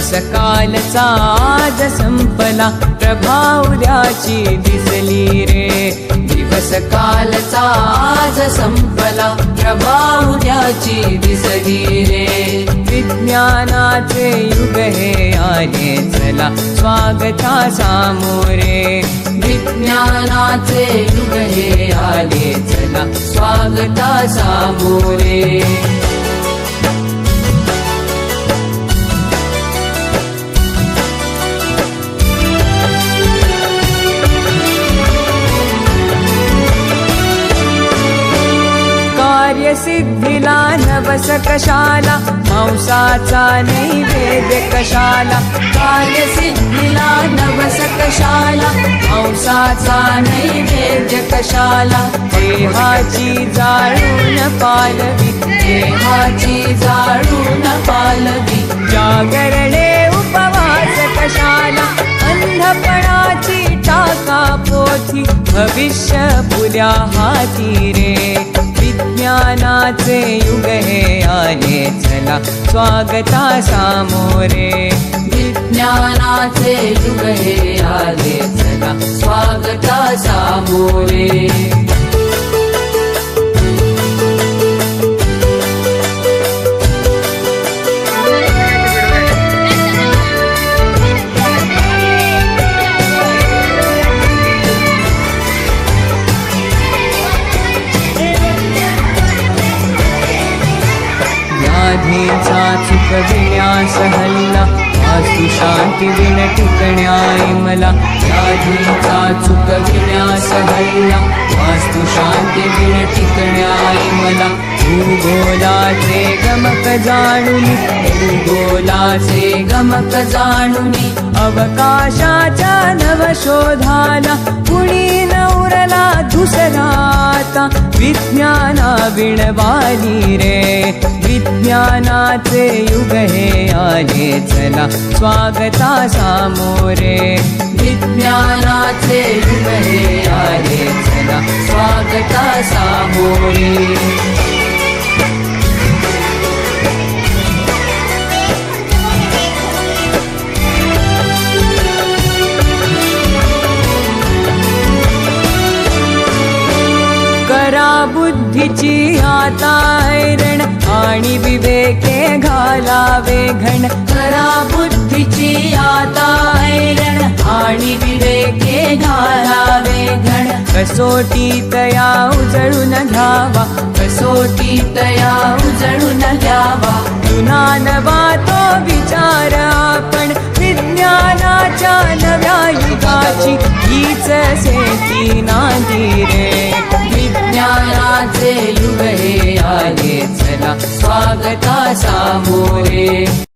दिवस कालचा आज संपला, प्रभा उद्याची दिसली रे. दिवस कालचा आज संपला, प्रभा उद्याची दिसली रे. विज्ञानाचे युग हे आले चला, स्वागता सामोरे. विज्ञानाचे युग हे आले चला, स्वागता सामोरे. कार्यसिद्धीला नवस कशाला, मांसाचा नैवेद्य कशाला. कार्यसिद्धीला नवस कशाला, मांसाचा नैवेद्य कशाला. देहाची जाळून पालवी, देहाची जाळून पालवी. जागरणे उपवास कशाला, अंधपणाची टाका पोथी. भविष्य पुऱ्या हाती रे. विज्ञानाचे युग हे आले चला, स्वागता सामोरे. विज्ञानाचे युग हे आले चला, स्वागता सामोरे. व्याधीचा चुकविण्यास हल्ला, वास्तु शांती विण टिकण्याय मला. व्याधीचा चुकविण्यास हल्ला, वास्तु शांती विण टिकण्याय मला. भूगोलाचे गमक जाणुनी, भूगोलाचे गमक जाणुनी. अवकाशाच्या नवशोधाला, कुणी नवरला दुसराता. विज्ञाना विणवाली रे. विज्ञानाचे युग हे आले चला, स्वागता सामोरे. विज्ञानाचे युग हे आले चला, स्वागता सामोरे. करा बुद्धीची आता ऐरण, आणि विवेके घालावे घण. करा बुद्धीची आता ऐरण, आणि विवेके घालावे घण. कसोटी तया उजळून घ्यावा, कसोटी तया उजळून घ्यावा. जुना नवा तो विचार आपण, विज्ञानाच्या नव्या युगाची हीच सेती नांदी रे. विज्ञानाचे युग हे आले चला, स्वागता सामोरे.